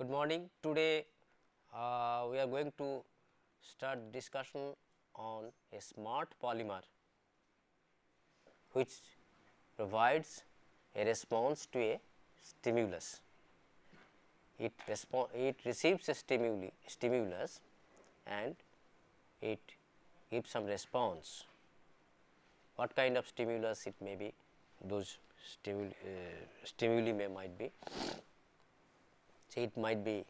Good morning. Today we are going to start discussion on a smart polymer which provides a response to a stimulus. It receives a stimulus and it gives some response. What kind of stimulus it may be? Those stimuli might be. So, it might be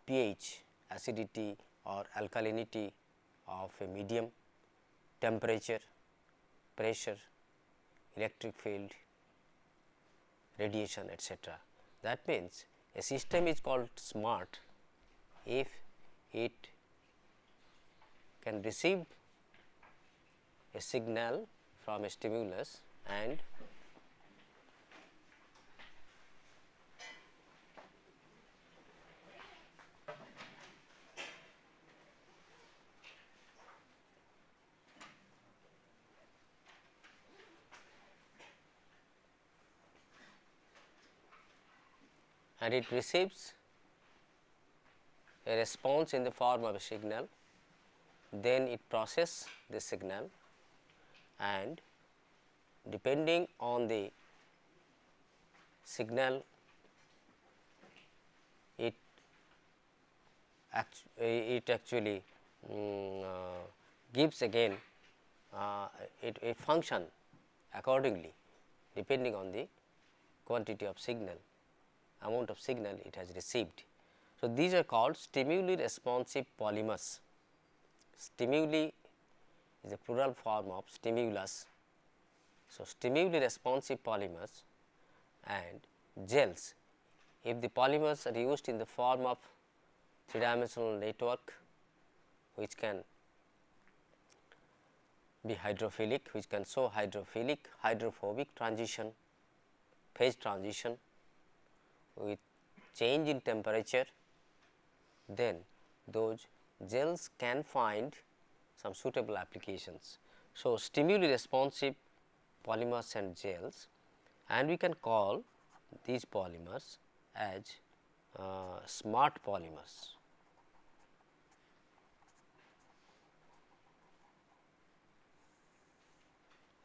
pH, acidity or alkalinity of a medium, temperature, pressure, electric field, radiation, etc. That means, a system is called smart if it can receive a signal from a stimulus and it receives a response in the form of a signal, then it processes the signal and depending on the signal it actually gives again a function accordingly depending on the quantity of signal, amount of signal it has received. So, these are called stimuli responsive polymers. Stimuli is a plural form of stimulus. So, stimuli responsive polymers and gels. If the polymers are used in the form of 3-dimensional network which can be hydrophilic, which can show hydrophilic, hydrophobic transition, phase transition with change in temperature, then those gels can find some suitable applications. So, stimuli responsive polymers and gels, and we can call these polymers as smart polymers.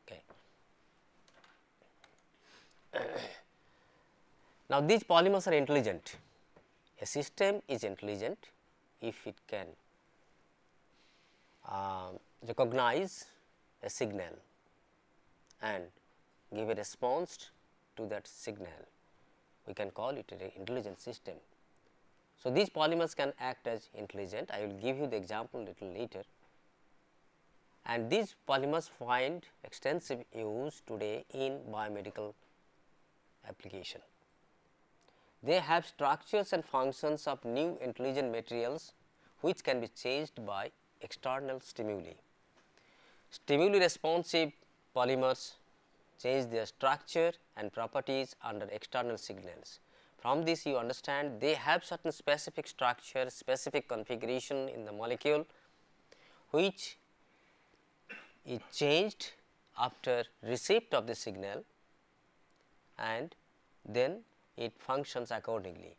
Okay. Now, these polymers are intelligent. A system is intelligent if it can recognize a signal and give a response to that signal. We can call it an intelligent system. So, these polymers can act as intelligent. I will give you the example little later. And these polymers find extensive use today in biomedical application. They have structures and functions of new intelligent materials which can be changed by external stimuli. Stimuli responsive polymers change their structure and properties under external signals. From this you understand they have certain specific structure, specific configuration in the molecule which is changed after receipt of the signal and then it functions accordingly.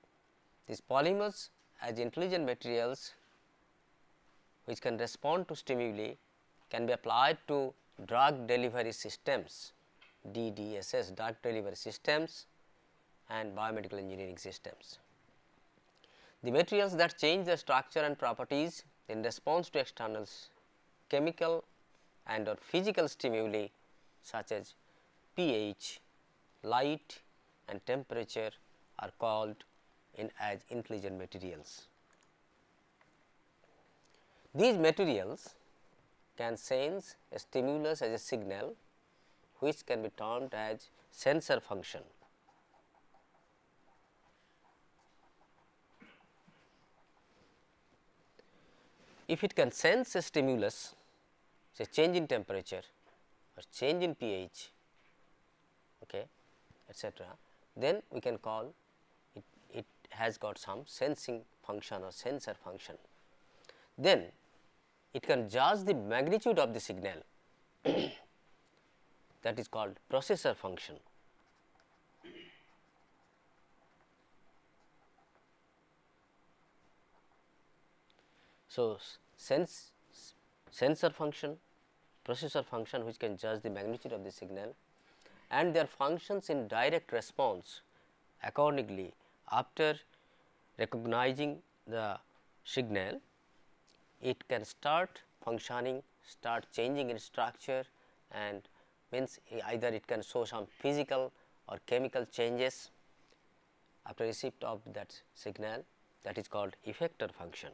These polymers as intelligent materials which can respond to stimuli can be applied to drug delivery systems, DDSS, drug delivery systems and biomedical engineering systems. The materials that change their structure and properties in response to external chemical and or physical stimuli such as pH, light and temperature are called as intelligent materials. These materials can sense a stimulus as a signal which can be termed as sensor function. If it can sense a stimulus, say change in temperature or change in pH, okay, etc., then we can call it has got some sensing function or sensor function. Then it can judge the magnitude of the signal that is called processor function. So, sensor function, processor function which can judge the magnitude of the signal, and their functions in direct response. Accordingly, after recognizing the signal, it can start functioning, start changing in structure, and means either it can show some physical or chemical changes after receipt of that signal, that is called effector function.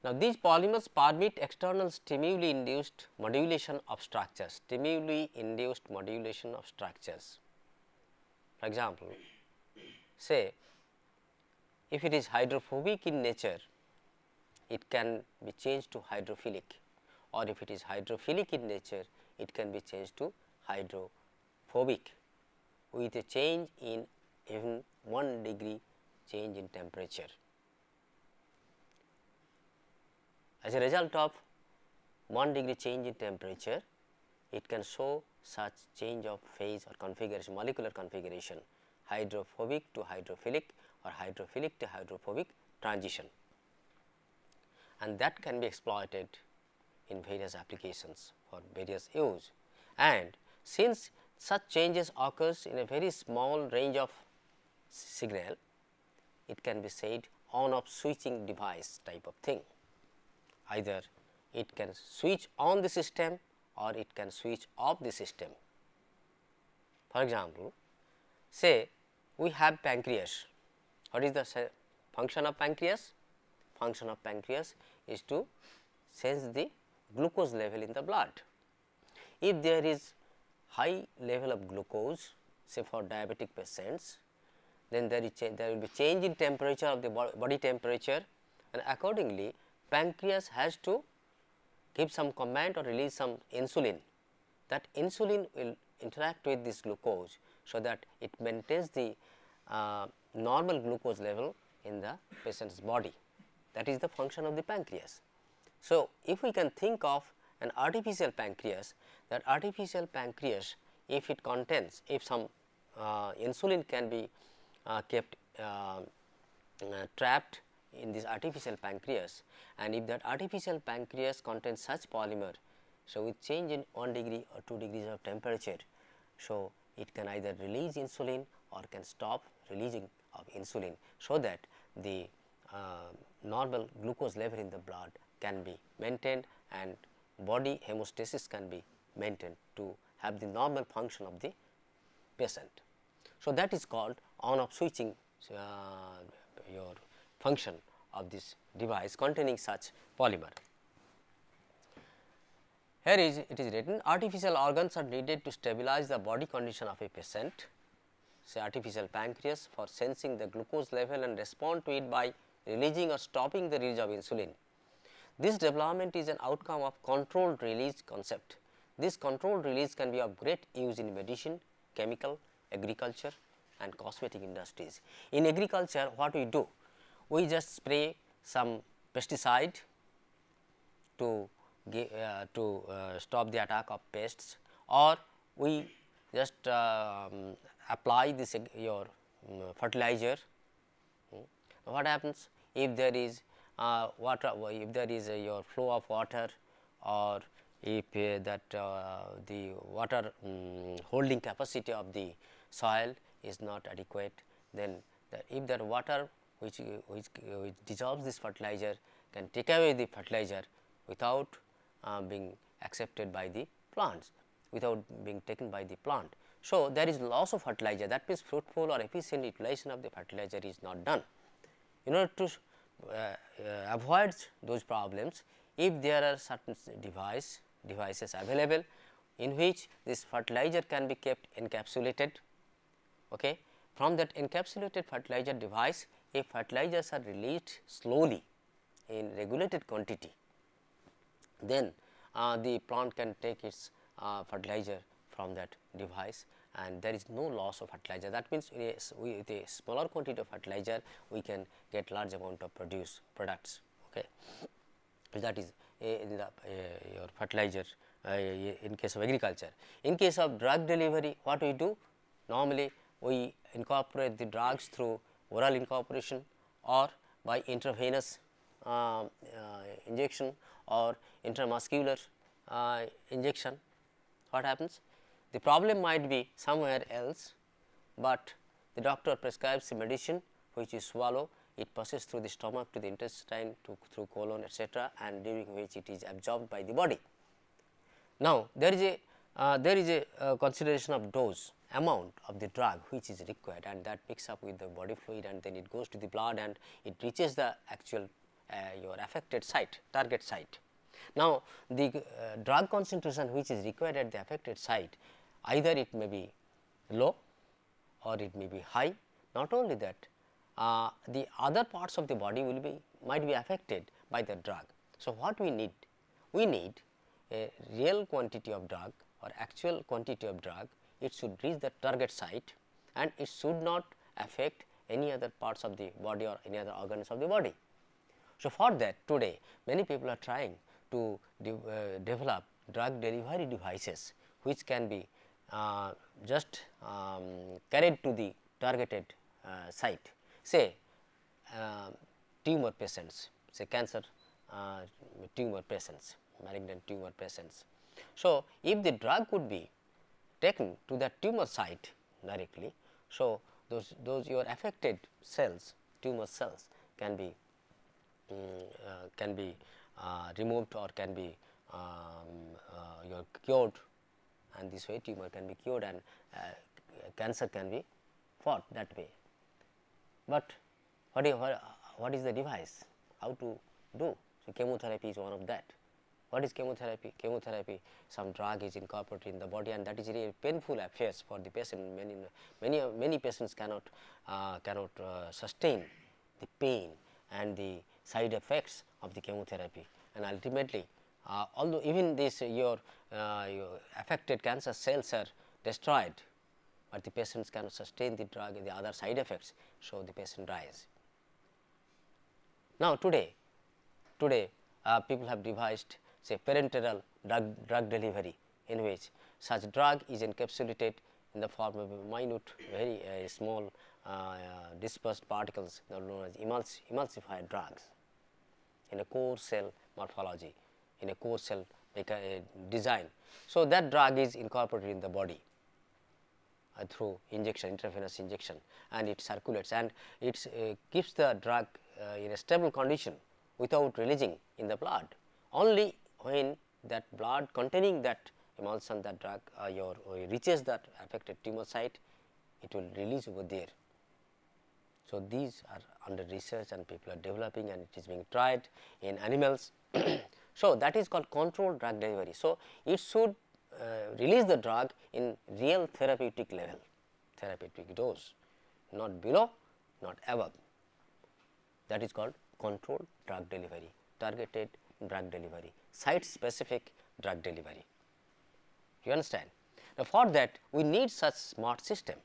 Now, these polymers permit external stimuli induced modulation of structures, stimuli induced modulation of structures. For example, say if it is hydrophobic in nature, it can be changed to hydrophilic, or if it is hydrophilic in nature, it can be changed to hydrophobic with a change in even 1 degree change in temperature. As a result of 1 degree change in temperature, it can show such change of phase or configuration, molecular configuration, hydrophobic to hydrophilic or hydrophilic to hydrophobic transition, and that can be exploited in various applications for various use. And since such changes occurs in a very small range of signal, it can be said on off switching device type of thing. Either it can switch on the system or it can switch off the system. For example, say we have pancreas. What is the function of pancreas? Function of pancreas is to sense the glucose level in the blood. If there is high level of glucose, say for diabetic patients, then there will be change in temperature of the body temperature, and accordingly pancreas has to give some command or release some insulin. That insulin will interact with this glucose, so that it maintains the normal glucose level in the patient's body. That is the function of the pancreas. So, if we can think of an artificial pancreas, that artificial pancreas, if it contains, if some insulin can be kept trapped in this artificial pancreas, and if that artificial pancreas contains such polymer, so with change in 1 degree or 2 degrees of temperature, so it can either release insulin or can stop releasing of insulin, so that the normal glucose level in the blood can be maintained and body hemostasis can be maintained to have the normal function of the patient. So, that is called on off switching your function of this device containing such polymer. Here is it is written, artificial organs are needed to stabilize the body condition of a patient, say artificial pancreas for sensing the glucose level and respond to it by releasing or stopping the release of insulin. This development is an outcome of controlled release concept. This controlled release can be of great use in medicine, chemical, agriculture and cosmetic industries. In agriculture, what we do? We just spray some pesticide to stop the attack of pests, or we just apply this your fertilizer. What happens if there is water, if there is your flow of water, or if that the water holding capacity of the soil is not adequate, then if that water which dissolves this fertilizer can take away the fertilizer without being accepted by the plants, without being taken by the plant. So, there is loss of fertilizer, that means fruitful or efficient utilization of the fertilizer is not done. In order to avoid those problems, if there are certain devices available in which this fertilizer can be kept encapsulated, okay. From that encapsulated fertilizer device, if fertilizers are released slowly in regulated quantity, then the plant can take its fertilizer from that device and there is no loss of fertilizer. That means, with a smaller quantity of fertilizer we can get large amount of products. Okay. That is your fertilizer in case of agriculture. In case of drug delivery, what we do? Normally we incorporate the drugs through oral incorporation or by intravenous injection or intramuscular injection, what happens? The problem might be somewhere else, but the doctor prescribes a medicine which you swallow, it passes through the stomach to the intestine through colon etc., and during which it is absorbed by the body. Now, there is a consideration of dose, amount of the drug which is required, and that picks up with the body fluid, and then it goes to the blood and it reaches the actual your affected site, target site. Now, the drug concentration which is required at the affected site, either it may be low or it may be high. Not only that, the other parts of the body might be affected by the drug. So, what we need? We need a real quantity of drug or actual quantity of drug. It should reach the target site and it should not affect any other parts of the body or any other organs of the body. So, for that today many people are trying to develop drug delivery devices which can be just carried to the targeted site, say tumor patients, say cancer tumor patients, malignant tumor patients. So, if the drug could be taken to that tumor site directly, so those your affected cells, tumor cells can be removed or can be cured, and this way tumor can be cured and cancer can be fought that way. But what is the device? How to do? So, chemotherapy is one of that. What is chemotherapy? Chemotherapy, some drug is incorporated in the body, and that is really painful affairs for the patient. Many patients cannot sustain the pain and the side effects of the chemotherapy, and ultimately although even this your affected cancer cells are destroyed, but the patients cannot sustain the drug and the other side effects, so the patient dies. Now, today people have devised, say, parenteral drug delivery, in which such drug is encapsulated in the form of a minute, very small dispersed particles known as emulsified drugs in a core cell morphology, in a core cell design. So, that drug is incorporated in the body through injection, intravenous injection, and it circulates and it keeps the drug in a stable condition without releasing in the blood. Only when that blood containing that emulsion, that drug reaches that affected tumor site, it will release over there. So, these are under research and people are developing, and it is being tried in animals. So, that is called controlled drug delivery. So, it should release the drug in real therapeutic level, therapeutic dose, not below, not above. That is called controlled drug delivery, targeted drug delivery, site specific drug delivery. You understand? Now, for that we need such smart system.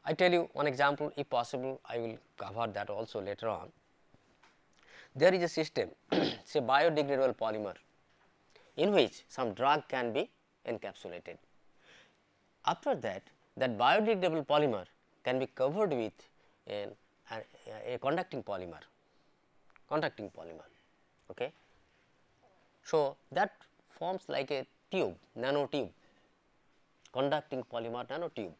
I tell you one example, if possible I will cover that also later on. There is a system, say biodegradable polymer, in which some drug can be encapsulated. After that, that biodegradable polymer can be covered with a conducting polymer, okay. So, that forms like a tube, nanotube, conducting polymer nanotube.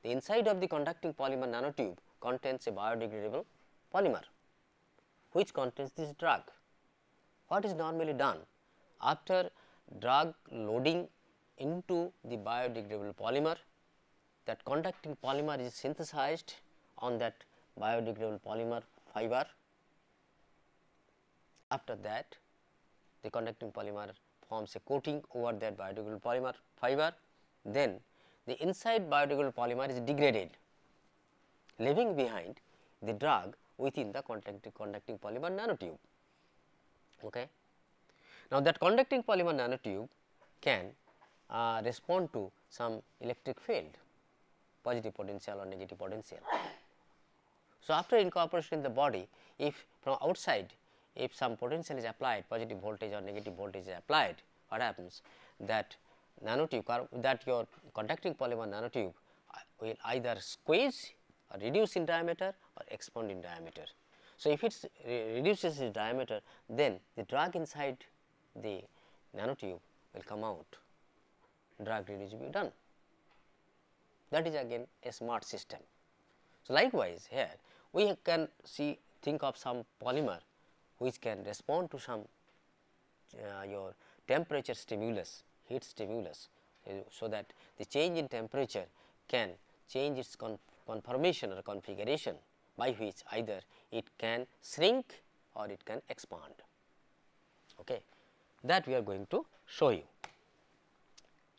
The inside of the conducting polymer nanotube contains a biodegradable polymer which contains this drug. What is normally done? After drug loading into the biodegradable polymer, that conducting polymer is synthesized on that biodegradable polymer fiber. After that, the conducting polymer forms a coating over that biodegradable polymer fiber. Then the inside biodegradable polymer is degraded, leaving behind the drug within the conducting polymer nanotube. Okay. Now, that conducting polymer nanotube can respond to some electric field, positive potential or negative potential. So, after incorporation in the body, if from outside, if some potential is applied, positive voltage or negative voltage is applied, what happens? That nanotube, that your conducting polymer nanotube will either squeeze or reduce in diameter or expand in diameter. So, if it reduces its diameter, then the drag inside the nanotube will come out, drag reduce will be done. That is again a smart system. So, likewise here we can think of some polymer which can respond to some your temperature stimulus, heat stimulus, so that the change in temperature can change its conformation or configuration, by which either it can shrink or it can expand. Okay. That we are going to show you.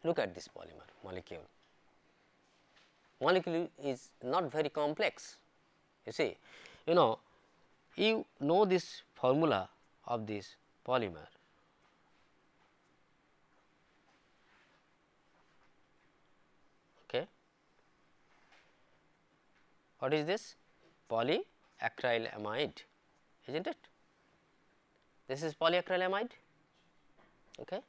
Look at this polymer molecule. Molecule is not very complex. You see, you know this formula of this polymer. Okay. What is this? Polyacrylamide, isn't it? This is polyacrylamide. Okay.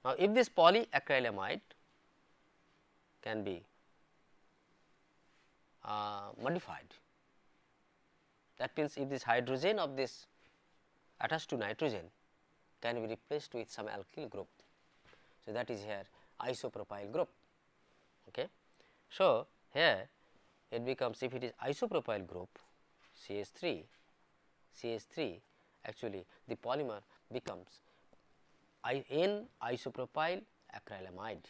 Now, if this polyacrylamide can be modified, that means if this hydrogen of this attached to nitrogen can be replaced with some alkyl group. So, that is here isopropyl group. Okay. So, here it becomes, if it is isopropyl group CH3, actually the polymer becomes N isopropyl acrylamide.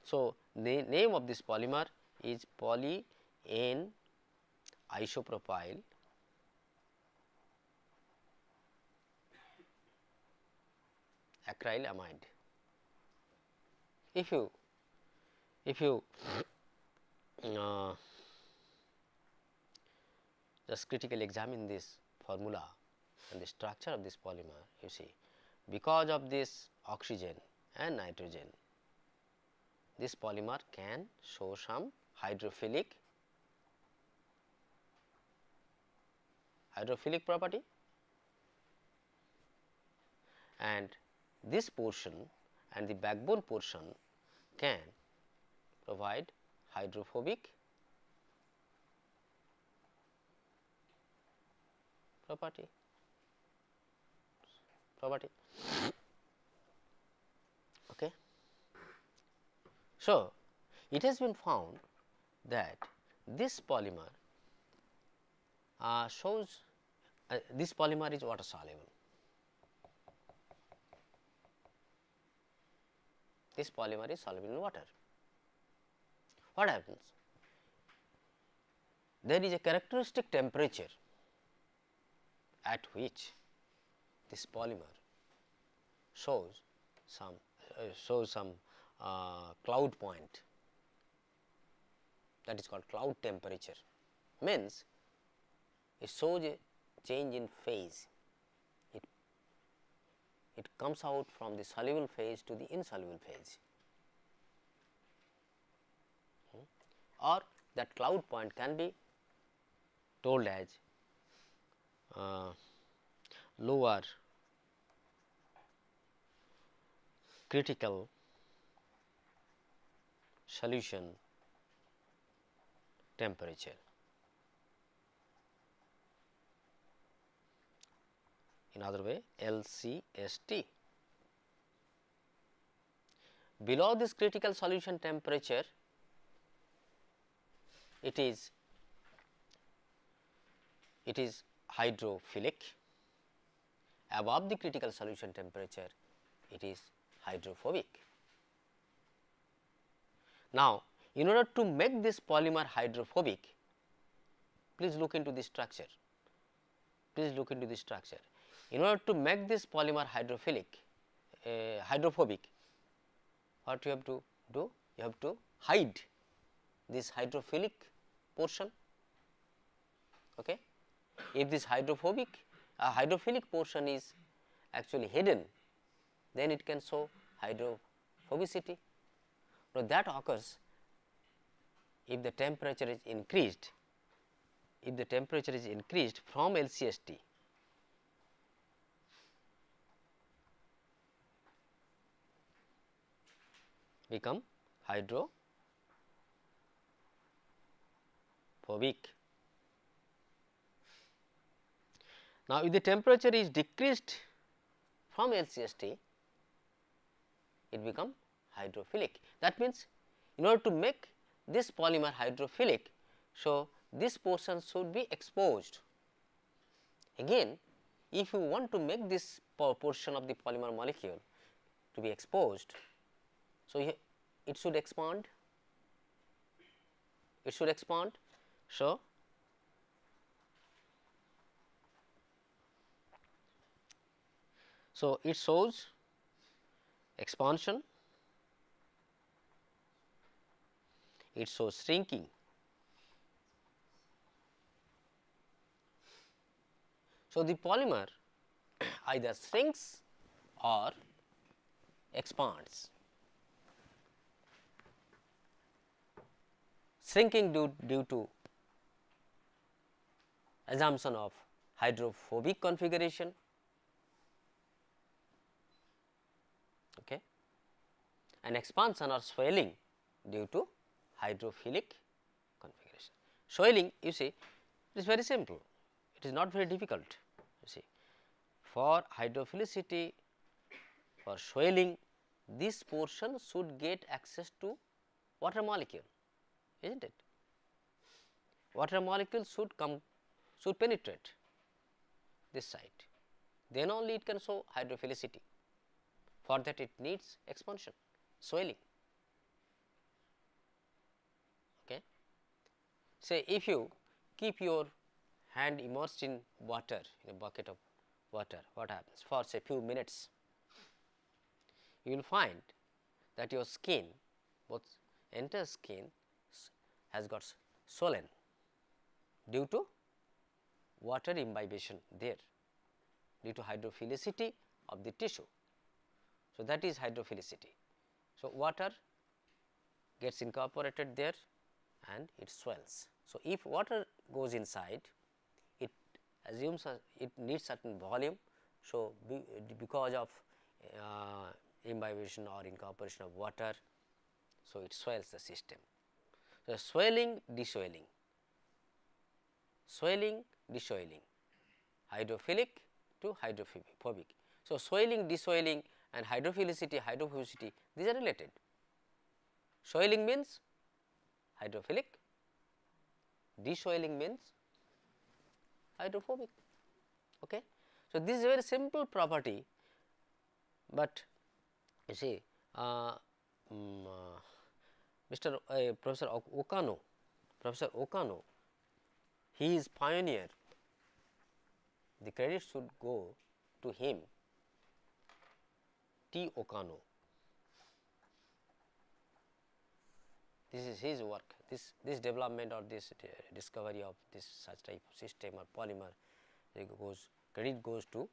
So, the name of this polymer is poly N isopropyl acrylamide. If you just critically examine this formula and the structure of this polymer, you see, because of this oxygen and nitrogen, this polymer can show some hydrophilic property, and this portion and the backbone portion can provide hydrophobic property. Okay. So, it has been found that this polymer shows this polymer is water soluble. This polymer is soluble in water. What happens? There is a characteristic temperature at which this polymer shows some cloud point, that is called cloud temperature, means it shows a change in phase. It comes out from the soluble phase to the insoluble phase, or that cloud point can be told as lower critical solution temperature. In other way, LCST. Below this critical solution temperature, it is hydrophilic. Above the critical solution temperature, it is hydrophobic. Now, in order to make this polymer hydrophobic, please look into the structure. In order to make this polymer hydrophobic, what you have to do? You have to hide this hydrophilic portion. Okay. If this hydrophilic portion is actually hidden, then it can show hydrophobicity. Now, that occurs if the temperature is increased. If the temperature is increased from LCST, become hydrophobic. Now, if the temperature is decreased from LCST, it become hydrophilic. That means, in order to make this polymer hydrophilic, so this portion should be exposed. Again, if you want to make this portion of the polymer molecule to be exposed, so it should expand, it should expand. So, it shows expansion, it shows shrinking. So, the polymer either shrinks or expands. Shrinking due to assumption of hydrophobic configuration, okay, and expansion or swelling due to hydrophilic configuration. Swelling, you see, it is very simple, it is not very difficult. You see, for hydrophilicity, for swelling, this portion should get access to water molecule, is not it? Water molecule should penetrate this site, then only it can show hydrophilicity. For that it needs expansion, swelling. Okay. Say if you keep your hand immersed in water, in a bucket of water, what happens? For say few minutes, you will find that your skin, both entire skin has got swollen due to water imbibition there, due to hydrophilicity of the tissue. So, that is hydrophilicity. So, water gets incorporated there and it swells. So, if water goes inside, it assumes it needs certain volume. So, because of imbibition or incorporation of water, so it swells the system. So, swelling, deswelling, swelling, deswelling, hydrophilic to hydrophobic. So, swelling, deswelling and hydrophilicity, hydrophobicity, these are related. Swelling means hydrophilic, deswelling means hydrophobic. Okay. So, this is a very simple property, but you see Mr. Professor Okano, he is pioneer, the credit should go to him, T. Okano. This is his work, this development or this discovery of this such type of system or polymer, credit goes to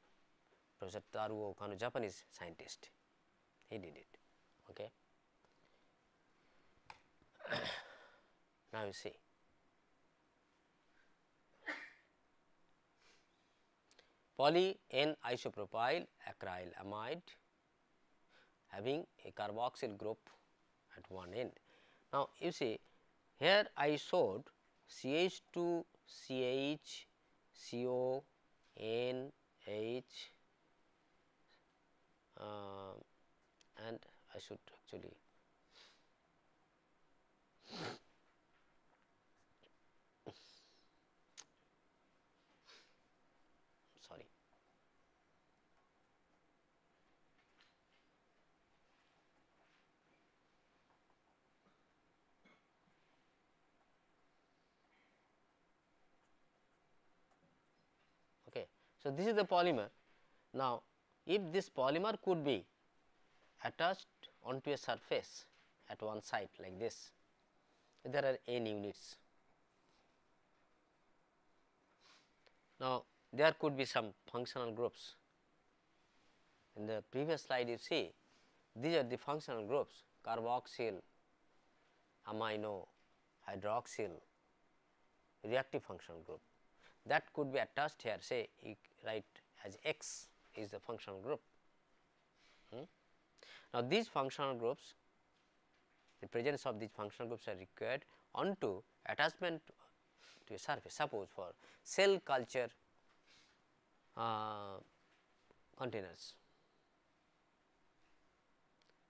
Professor Taro Okano, Japanese scientist, he did it. Okay. Now, you see, poly N isopropyl acryl amide having a carboxyl group at one end. Now, you see here I showed CH2 CH CO N H and I should actually sorry. Okay. So, this is the polymer. Now, if this polymer could be attached onto a surface at one side like this, there are n units. Now, there could be some functional groups. In the previous slide you see these are the functional groups, carboxyl, amino, hydroxyl, reactive functional group, that could be attached here, say you write as X is the functional group. Now, these functional groups the presence of these functional groups are required onto attachment to a surface. Suppose for cell culture containers,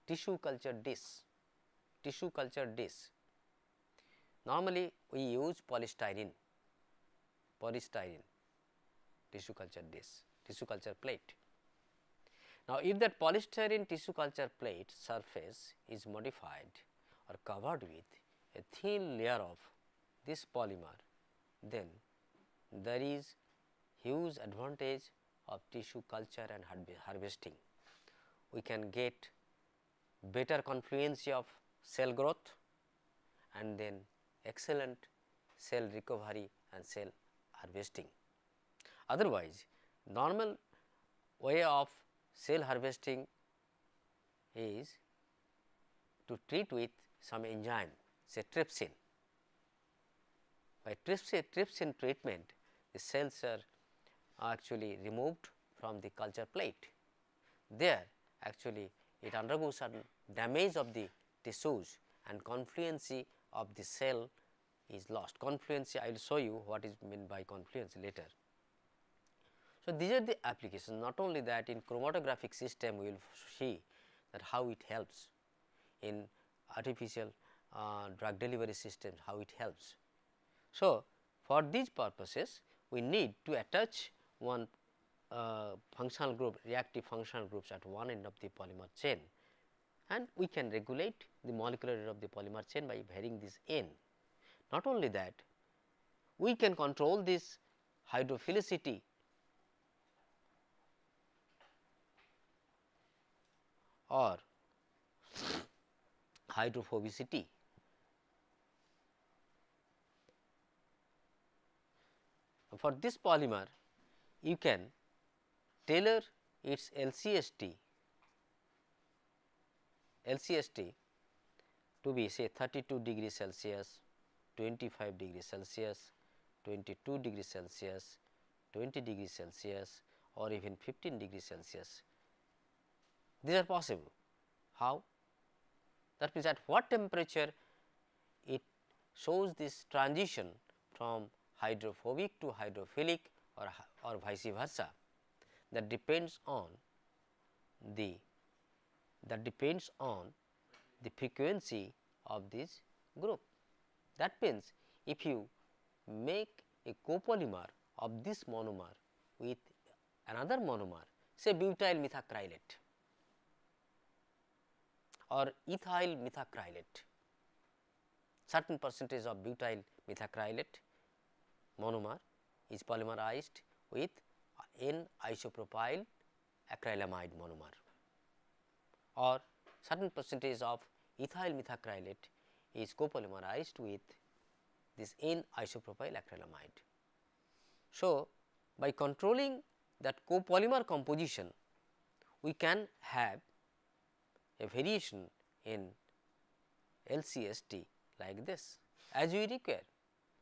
tissue culture dish. Normally we use polystyrene tissue culture dish, tissue culture plate. Now, if that polystyrene tissue culture plate surface is modified or covered with a thin layer of this polymer, then there is huge advantage of tissue culture and harvesting. We can get better confluency of cell growth and then excellent cell recovery and cell harvesting. Otherwise, normal way of cell harvesting is to treat with some enzyme, say trypsin. By trypsin treatment, the cells are actually removed from the culture plate. There actually it undergoes certain damage of the tissues and confluency of the cell is lost. Confluency, I will show you what is meant by confluency later. So, these are the applications. Not only that, in chromatographic system we will see that how it helps, in artificial drug delivery systems how it helps. So, for these purposes we need to attach one functional group, reactive functional groups at one end of the polymer chain, and we can regulate the molecular weight of the polymer chain by varying this n. Not only that, we can control this hydrophilicity or hydrophobicity. For this polymer, you can tailor its LCST to be say 32 degrees Celsius, 25 degrees Celsius, 22 degrees Celsius, 20 degrees Celsius or even 15 degrees Celsius. These are possible. How? That means at what temperature it shows this transition from hydrophobic to hydrophilic or vice versa. That depends on the frequency of this group. That means, if you make a copolymer of this monomer with another monomer, say butyl methacrylate or ethyl methacrylate, certain percentage of butyl methacrylate monomer is polymerized with N-isopropyl acrylamide monomer, or certain percentage of ethyl methacrylate is copolymerized with this N-isopropyl acrylamide. So, by controlling that copolymer composition, we can have a variation in LCST like this as we require,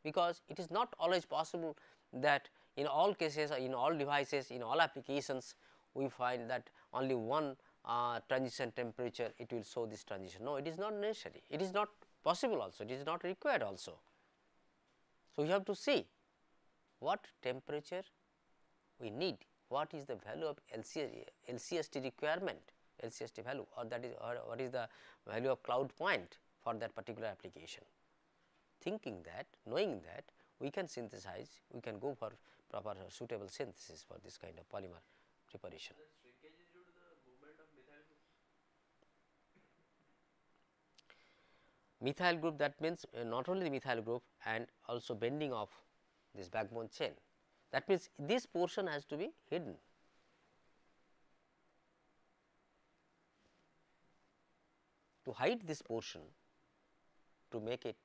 because it is not always possible that in all cases, in all devices, in all applications we find that only one transition temperature it will show this transition. No, it is not necessary, it is not possible also, it is not required also. So, we have to see what temperature we need, what is the value of LCST requirement, LCST value, or that is, or what is the value of cloud point for that particular application. Thinking that, knowing that, we can synthesize, we can go for proper suitable synthesis for this kind of polymer preparation. Methyl group, that means not only the methyl group and also bending of this backbone chain. That means, this portion has to be hidden. To hide this portion, to make it,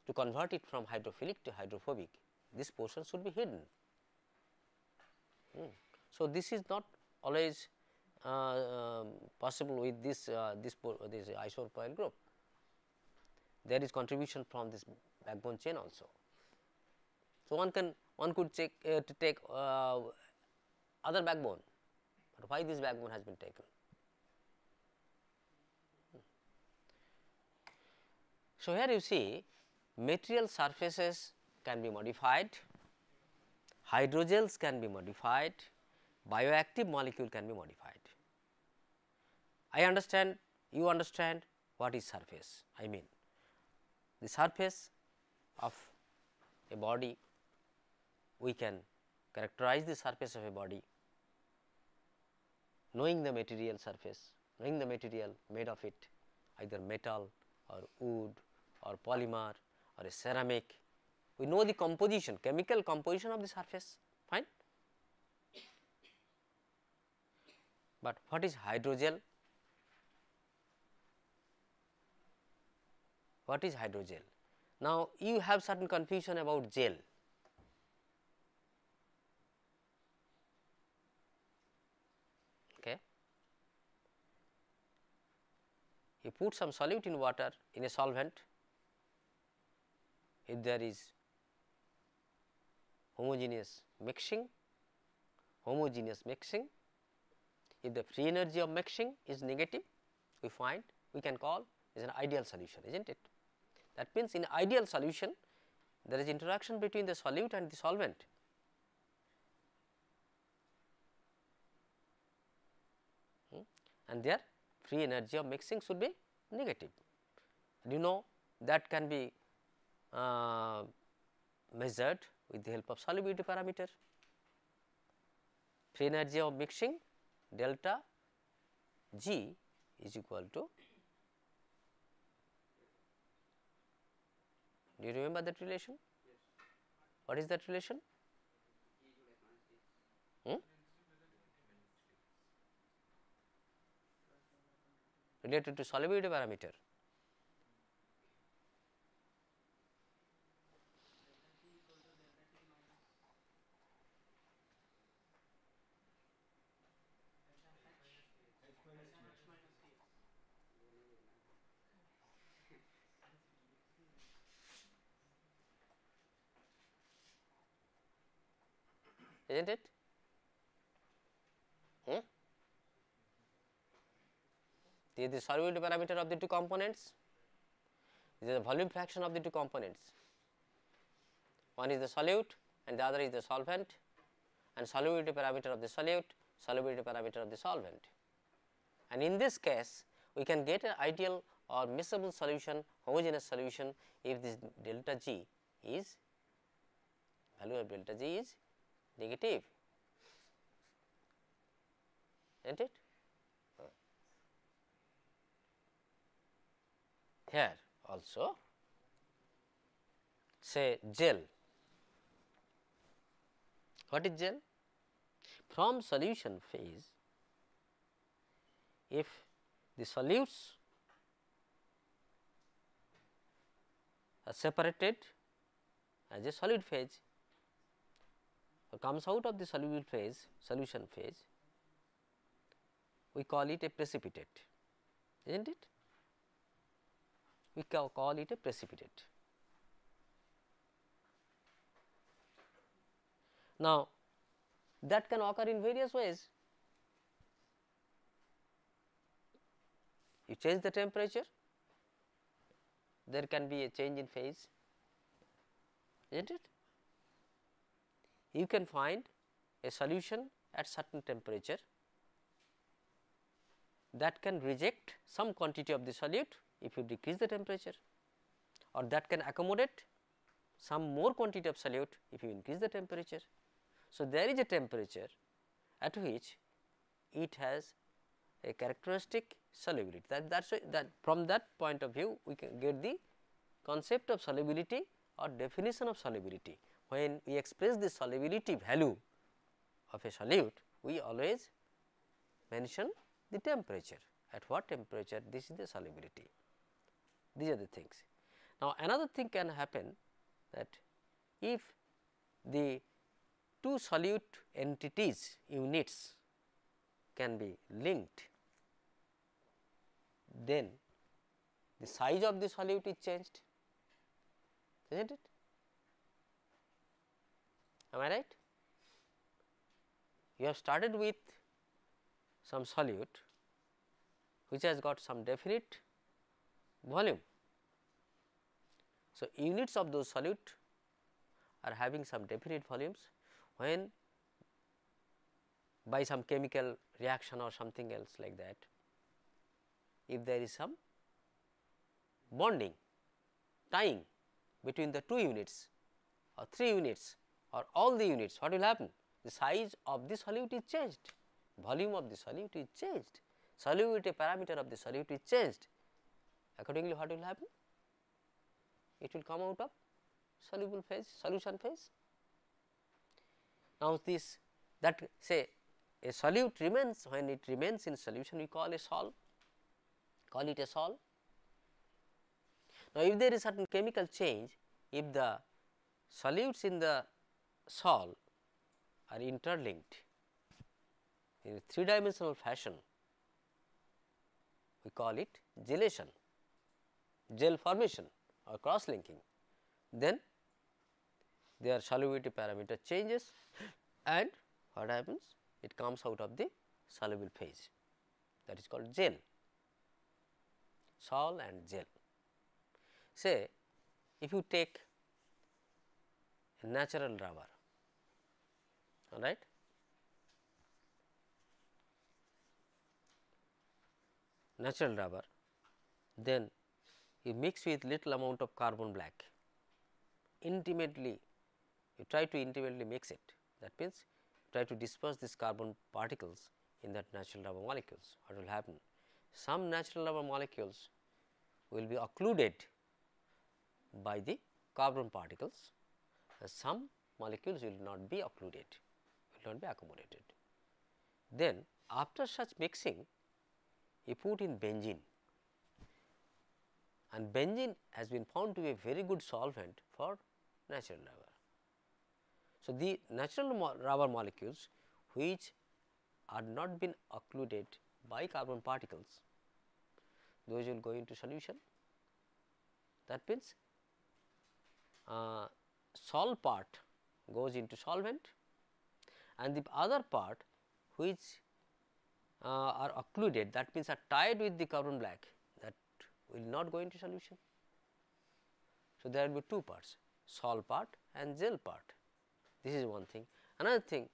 to convert it from hydrophilic to hydrophobic, this portion should be hidden. So, this is not always possible with this isopropyl group. There is contribution from this backbone chain also. So, one could check to take other backbone, but why this backbone has been taken? So, here you see material surfaces can be modified, hydrogels can be modified, bioactive molecule can be modified. I understand, you understand what is surface. I mean the surface of a body, we can characterize the surface of a body knowing the material surface, knowing the material made of it, either metal or wood or polymer or a ceramic. We know the composition, chemical composition of the surface, fine. But what is hydrogel? What is hydrogel? Now, you have certain confusion about gel. Okay. You put some solute in water in a solvent, if there is homogeneous mixing, if the free energy of mixing is negative, we find we can call is an ideal solution, is not it? That means, in ideal solution there is interaction between the solute and the solvent. And their free energy of mixing should be negative. And you know that can be measured with the help of solubility parameter. Free energy of mixing delta G is equal to, do you remember that relation? Yes. What is that relation? Related to solubility parameter. Is not it? This is the solubility parameter of the two components. This is the volume fraction of the two components. One is the solute and the other is the solvent, and solubility parameter of the solute, solubility parameter of the solvent. And in this case, we can get an ideal or miscible solution, homogeneous solution, if this delta G is, value of delta G is negative, is not it? Here also, say gel. What is gel? From solution phase, if the solutes are separated as a solid phase, or comes out of the soluble phase, solution phase, we call it a precipitate, is not it? We call it a precipitate. Now, that can occur in various ways. You change the temperature, there can be a change in phase, is not it? You can find a solution at certain temperature that can reject some quantity of the solute if you decrease the temperature, or that can accommodate some more quantity of solute if you increase the temperature. So, there is a temperature at which it has a characteristic solubility. That from that point of view we can get the concept of solubility or definition of solubility. When we express the solubility value of a solute, we always mention the temperature, at what temperature this is the solubility. These are the things. Now, another thing can happen, that if the two solute entities units can be linked, then the size of the solute is changed, is not it? Am I right? You have started with some solute which has got some definite volume, So, units of those solute are having some definite volumes. When by some chemical reaction or something else like that, if there is some bonding, tying between the 2 units or 3 units or all the units, what will happen? The size of the solute is changed, volume of the solute is changed, solubility parameter of the solute is changed. Accordingly, what will happen? It will come out of soluble phase, solution phase. Now, this that say a solute remains, when it remains in solution, we call a sol, call it a sol. Now, if there is certain chemical change, if the solutes in the sol are interlinked in a 3-dimensional fashion, we call it gelation, gel formation or cross linking, then their solubility parameter changes and what happens? It comes out of the soluble phase, that is called gel, sol and gel. Say if you take a natural rubber, all right, natural rubber, then you mix with little amount of carbon black, intimately you try to intimately mix it, that means try to disperse these carbon particles in that natural rubber molecules. What will happen? Some natural rubber molecules will be occluded by the carbon particles, some molecules will not be occluded, will not be accommodated. Then after such mixing, you put in benzene, and benzene has been found to be a very good solvent for natural rubber. So, the natural rubber molecules which are not been occluded by carbon particles, those will go into solution. That means, sol part goes into solvent and the other part which are occluded, that means are tied with the carbon black, that will not go into solution. So, there will be 2 parts, sol part and gel part. This is one thing. Another thing,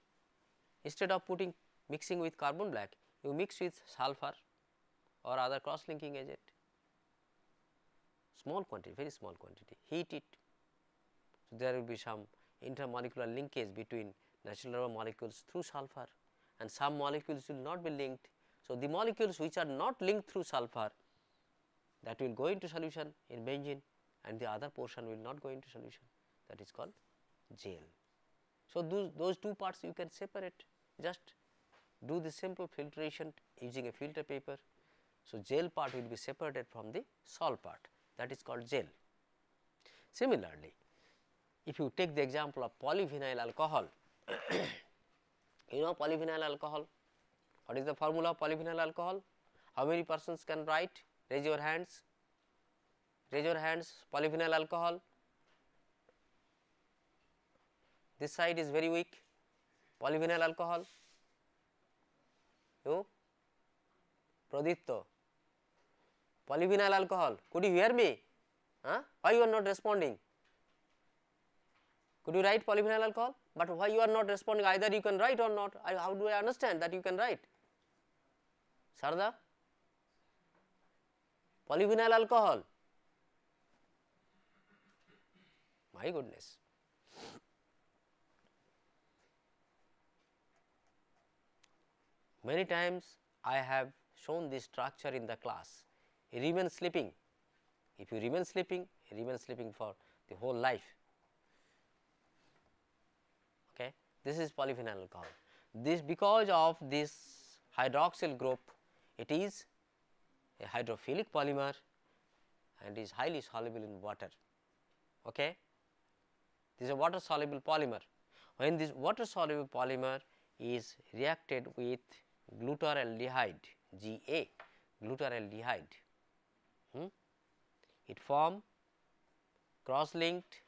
instead of putting mixing with carbon black, you mix with sulfur or other cross linking agent, small quantity, very small quantity, heat it. So, there will be some intermolecular linkage between natural rubber molecules through sulfur, and some molecules will not be linked. So, the molecules which are not linked through sulfur, that will go into solution in benzene, and the other portion will not go into solution, that is called gel. So, those 2 parts you can separate, just do the simple filtration using a filter paper. So, gel part will be separated from the sol part, that is called gel. Similarly, if you take the example of polyvinyl alcohol, you know polyvinyl alcohol, what is the formula of polyvinyl alcohol? How many persons can write? Raise your hands, polyvinyl alcohol. This side is very weak, polyvinyl alcohol. You? Praditya, polyvinyl alcohol, could you hear me? Why you are not responding? Could you write polyvinyl alcohol? But why you are not responding? Either you can write or not. How do I understand that you can write? Sarda, polyvinyl alcohol. My goodness. Many times I have shown this structure in the class. You remain sleeping. If you remain sleeping, you remain sleeping for the whole life. Okay. This is polyvinyl alcohol. This, because of this hydroxyl group, it is a hydrophilic polymer and is highly soluble in water. Okay. This is a water soluble polymer. When this water soluble polymer is reacted with glutaralaldehyde, Ga, glutaralaldehyde, it form cross linked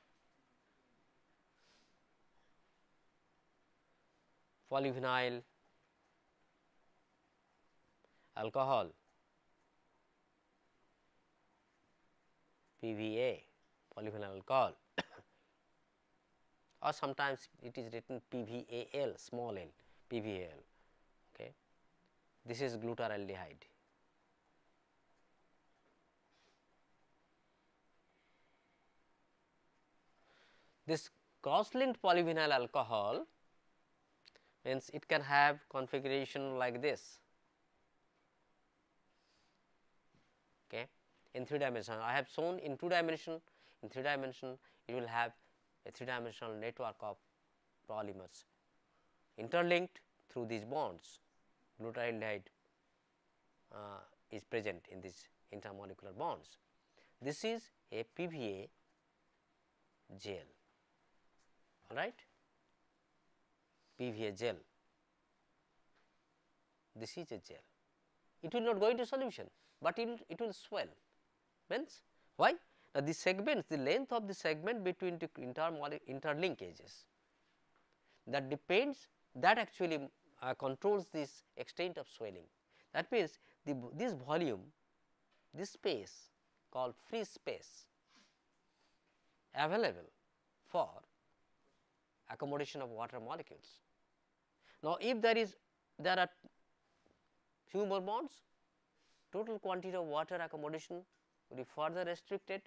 polyvinyl alcohol, PVA. polyvinyl alcohol or sometimes it is written PVAL, small l, PVAL. Okay. This is glutaraldehyde. This cross-linked polyvinyl alcohol means it can have configuration like this. Okay. In 3 dimension, I have shown in 2 dimension. In 3 dimension, it will have a 3-dimensional network of polymers interlinked through these bonds. Glutaraldehyde is present in these intermolecular bonds. This is a PVA gel, all right, PVA gel. This is a gel. It will not go into solution, but it will swell. Means why? Now, the segments, the length of the segment between the interlinkages, that depends, that actually controls this extent of swelling. That means, this volume, this space called free space available for accommodation of water molecules. Now, if there are few more bonds, total quantity of water accommodation will be further restricted.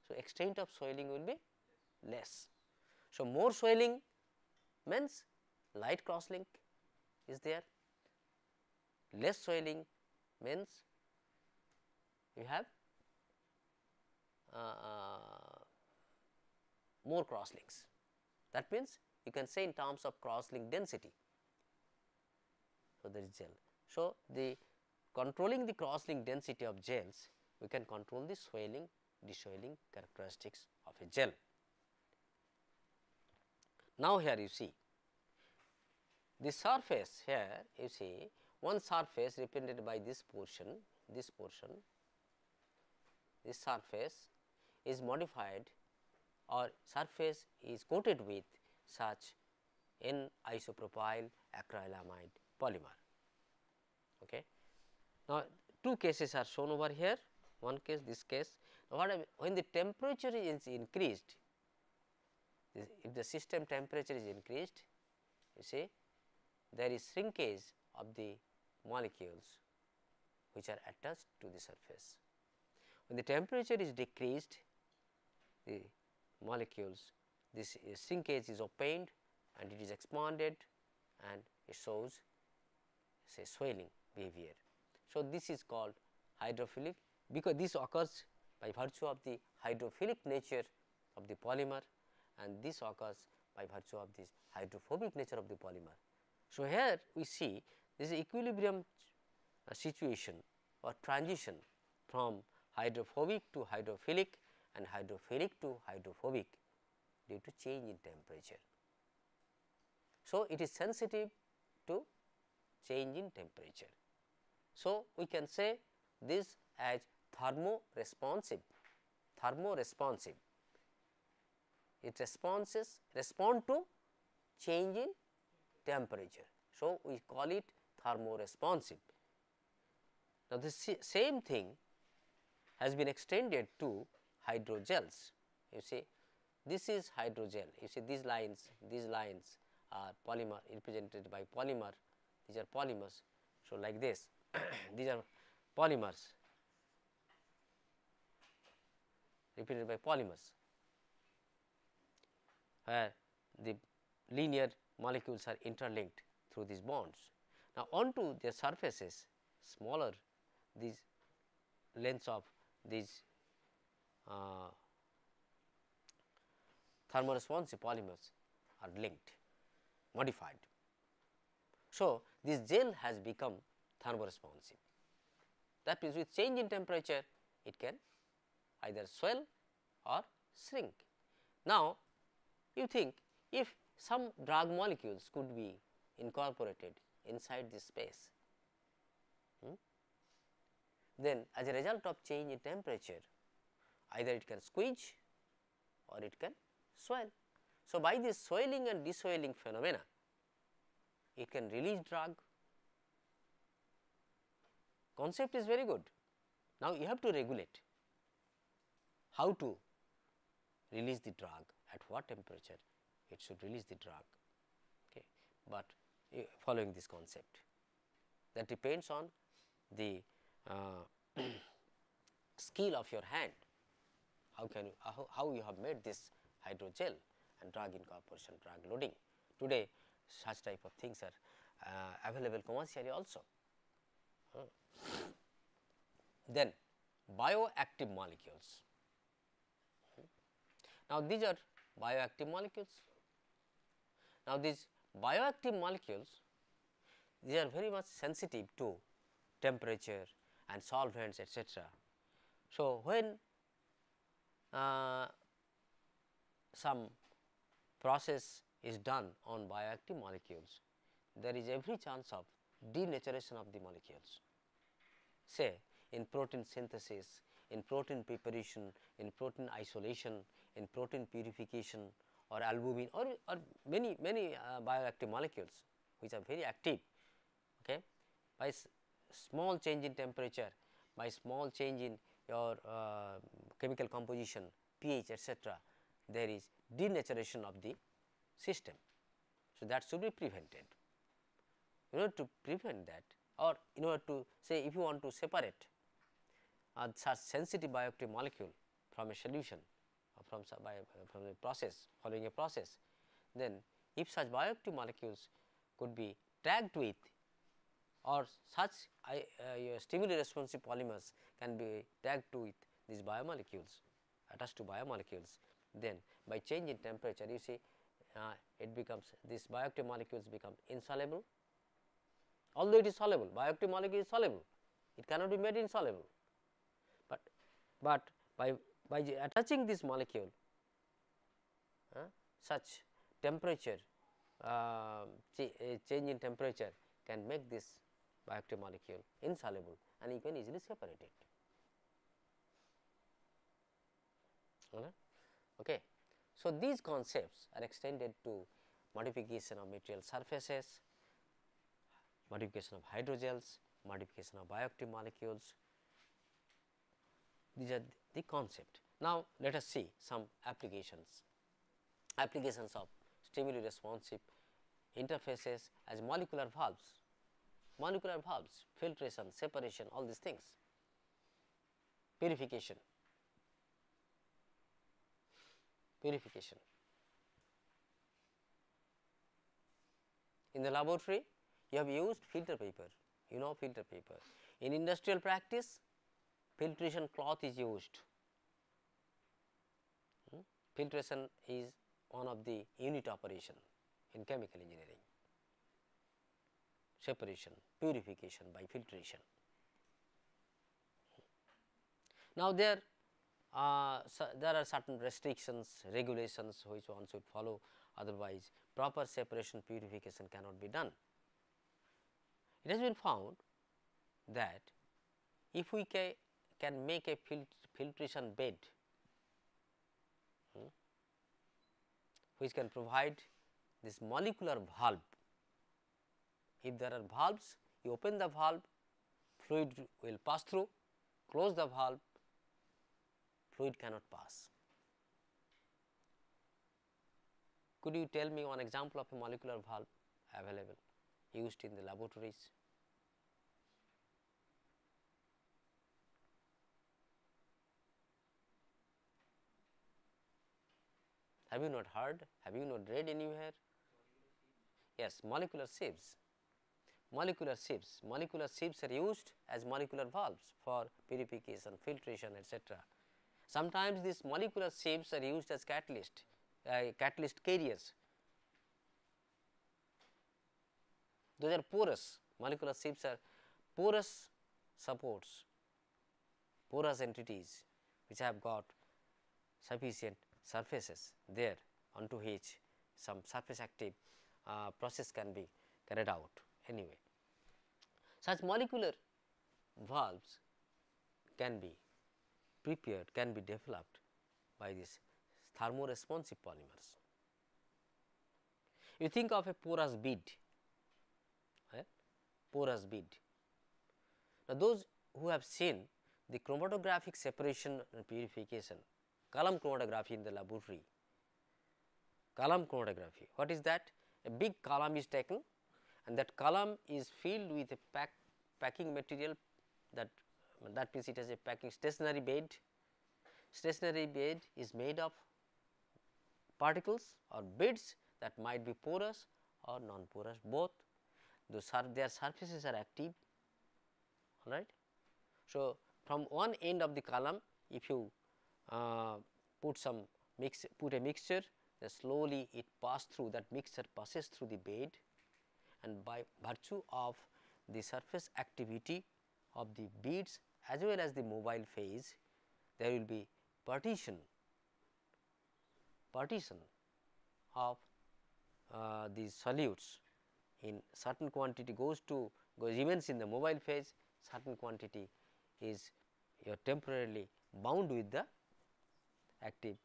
So, extent of swelling will be less. So, more swelling means light cross link is there, less swelling means you have more cross links. That means, you can say in terms of cross link density. So, there is gel. So, the controlling the cross link density of gels, we can control the swelling, deswelling characteristics of a gel. Now, here you see the surface, here you see one surface represented by this portion, this surface is modified or surface is coated with such N-isopropyl acrylamide polymer. Okay. Now, two cases are shown over here, one case, this case. When the temperature is increased, if the system temperature is increased, you see there is shrinkage of the molecules which are attached to the surface. When the temperature is decreased, the molecules, this shrinkage is opened and it is expanded and it shows say swelling behavior. So, this is called hydrophilic, because this occurs by virtue of the hydrophilic nature of the polymer, and this occurs by virtue of this hydrophobic nature of the polymer. So, here we see this is equilibrium situation or transition from hydrophobic to hydrophilic and hydrophilic to hydrophobic due to change in temperature. So, it is sensitive to change in temperature. So, we can say this as thermoresponsive. It respond to change in temperature. So, we call it thermoresponsive. Now, the same thing has been extended to hydrogels. You see, this is hydrogel. You see, these lines are polymer, represented by polymer. These are polymers. So, like this, these are polymers represented by polymers, where the linear molecules are interlinked through these bonds. Now, onto their surfaces, smaller these lengths of these thermoresponsive polymers are linked, modified. So, this gel has become thermoresponsive. That means, with change in temperature, it can either swell or shrink. Now, you think if some drug molecules could be incorporated inside this space, then as a result of change in temperature, either it can squeeze or it can swell. So, by this swelling and deswelling phenomena, it can release drug. Concept is very good. Now, you have to regulate. How to? release the drug, at what temperature it should release the drug. Okay. But following this concept, that depends on the skill of your hand, how can you how you have made this hydrogel and drug incorporation, drug loading. Today such type of things are available commercially also. Then bioactive molecules. Now, these are bioactive molecules. Now, these bioactive molecules, they are very much sensitive to temperature and solvents, etc. So, when some process is done on bioactive molecules, there is every chance of denaturation of the molecules. Say in protein synthesis, in protein preparation, in protein isolation, in protein purification, or albumin, or many bioactive molecules which are very active. Okay. By small change in temperature, by small change in your chemical composition, pH, etc., there is denaturation of the system. So, that should be prevented. In order to prevent that, or in order to say, if you want to separate such sensitive bioactive molecule from a solution, from a process, following a process, then if such bioactive molecules could be tagged with, or such stimuli responsive polymers can be tagged with these biomolecules, attached to biomolecules, then by change in temperature, you see it becomes, these bioactive molecules become insoluble. Although it is soluble, bioactive molecule is soluble, it cannot be made insoluble, but by attaching this molecule, such temperature change in temperature can make this bioactive molecule insoluble, and you can easily separate it. Okay. So, these concepts are extended to modification of material surfaces, modification of hydrogels, modification of bioactive molecules. These are the concept. Now, let us see some applications of stimuli responsive interfaces as molecular valves, filtration, separation, all these things, purification. In the laboratory, you have used filter paper, you know filter paper. In industrial practice, filtration cloth is used. Filtration is one of the unit operation in chemical engineering. Separation, purification by filtration. Now, there are certain restrictions, regulations which one should follow, otherwise proper separation, purification cannot be done. It has been found that if we can make a filtration bed which can provide this molecular valve. If there are valves, you open the valve, fluid will pass through, close the valve, fluid cannot pass. Could you tell me one example of a molecular valve available, used in the laboratories? Have you not heard? Have you not read anywhere? Yes, molecular sieves. Molecular sieves are used as molecular valves for purification, filtration, etc. Sometimes these molecular sieves are used as catalyst carriers. Those are porous, molecular sieves are porous supports, porous entities which have got sufficient surfaces there onto which some surface active process can be carried out. Anyway, such molecular valves can be prepared, can be developed by these thermoresponsive polymers. You think of a porous bead, porous bead. Now, those who have seen the chromatographic separation and purification column chromatography in the laboratory. Column chromatography, what is that? A big column is taken and that column is filled with a packing material, that means it has a packing stationary bed. Stationary bed is made of particles or beads that might be porous or non-porous, both. Their surfaces are active, all right. So, from one end of the column, if you put a mixture, then slowly it passes through, that mixture passes through the bed, and by virtue of the surface activity of the beads as well as the mobile phase, there will be partition of these solutes. In certain quantity remains in the mobile phase, certain quantity is temporarily bound with the active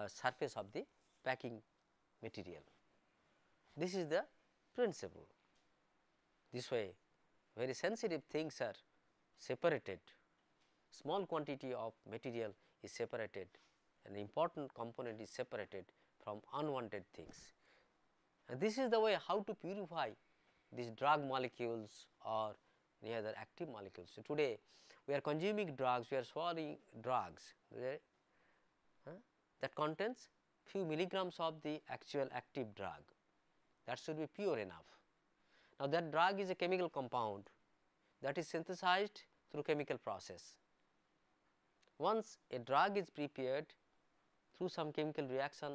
surface of the packing material. This is the principle. This way very sensitive things are separated, small quantity of material is separated, an important component is separated from unwanted things. And this is the way how to purify these drug molecules or any other active molecules. So, today we are consuming drugs, we are swallowing drugs that contains few milligrams of the actual active drug, that should be pure enough. Now, that drug is a chemical compound that is synthesized through chemical process. Once a drug is prepared through some chemical reaction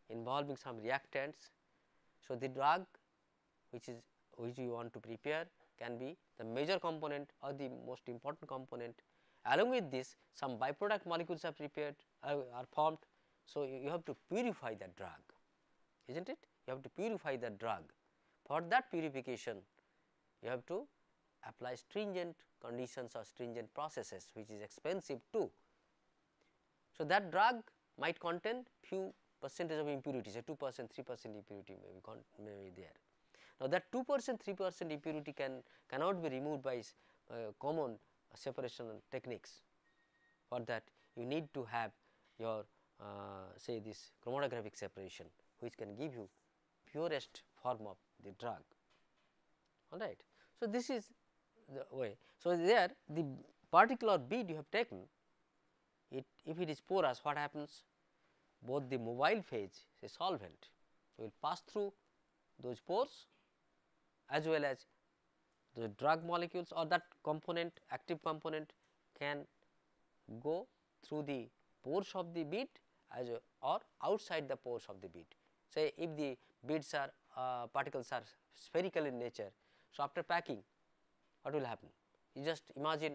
involving some reactants, so the drug which you want to prepare can be the major component or the most important component. Along with this, some byproduct molecules are prepared are formed. So, you have to purify that drug, is not it? You have to purify that drug. For that purification, you have to apply stringent conditions or stringent processes, which is expensive too. So, that drug might contain few percentage of impurities, a 2%, 3% impurity may be there. Now, that 2%, 3% impurity cannot be removed by common separation techniques. For that, you need to have your say this chromatographic separation, which can give you purest form of the drug, all right. So, this is the way. So, there the particle or bead you have taken, if it is porous, what happens? Both the mobile phase, say solvent, so will pass through those pores as well as the drug molecules or that component, active component can go through the pores of the bead or outside the pores of the bead. Say if the beads are particles are spherical in nature, so after packing what will happen? You just imagine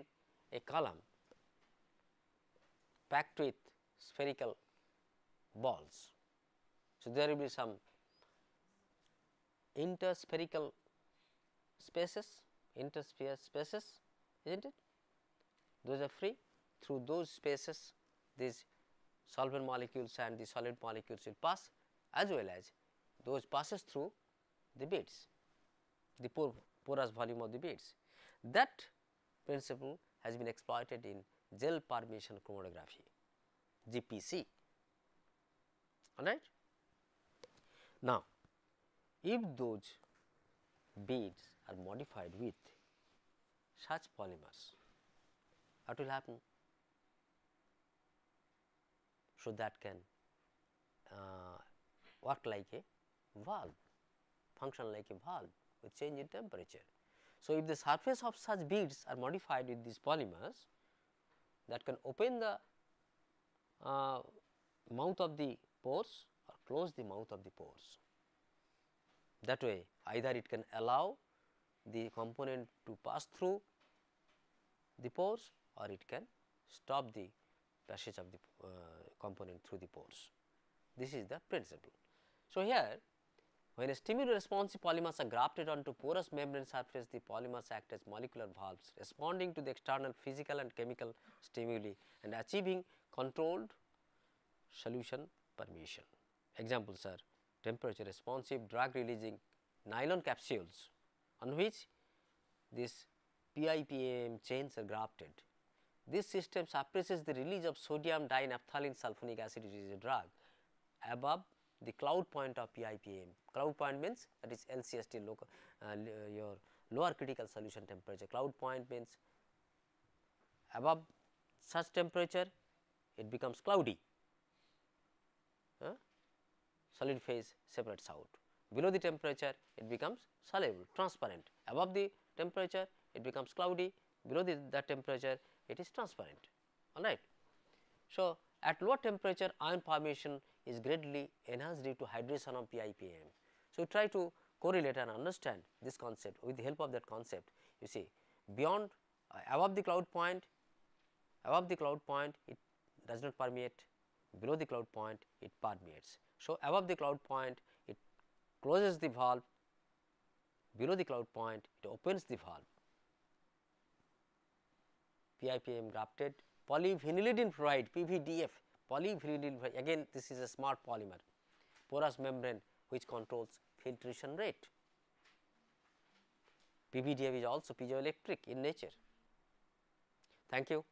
a column packed with spherical balls. So, there will be some interspherical spaces, intersphere spaces, is not it? Those are free. Through those spaces, these solvent molecules and the solid molecules will pass, as well as those passes through the beads, the porous volume of the beads. That principle has been exploited in gel permeation chromatography, GPC. All right. Now, if those beads are modified with such polymers, what will happen? So, that can work like a valve, function like a valve with change in temperature. So, if the surface of such beads are modified with these polymers, that can open the mouth of the pores or close the mouth of the pores. That way, either it can allow the component to pass through the pores or it can stop the passage of the component through the pores. This is the principle. So, here when a stimuli responsive polymers are grafted onto porous membrane surface, the polymers act as molecular valves responding to the external physical and chemical stimuli and achieving controlled solution permeation. Examples are temperature responsive drug releasing nylon capsules on which this PIPAM chains are grafted. this system suppresses the release of sodium dinaphthalene sulfonic acid, which is a drug, above the cloud point of PIPM. Cloud point means that is LCST, local, your lower critical solution temperature. Cloud point means above such temperature it becomes cloudy, solid phase separates out. Below the temperature it becomes soluble, transparent. Above the temperature it becomes cloudy, below that temperature it is transparent. All right. So, at low temperature ion formation is greatly enhanced due to hydration of PIPM. So, try to correlate and understand this concept. With the help of that concept, you see beyond above the cloud point it does not permeate, below the cloud point it permeates. So, above the cloud point it closes the valve, below the cloud point it opens the valve. PIPM grafted polyvinylidene fluoride, PVDF, polyvinylidene fluoride, again this is a smart polymer, porous membrane which controls filtration rate. PVDF is also piezoelectric in nature. Thank you.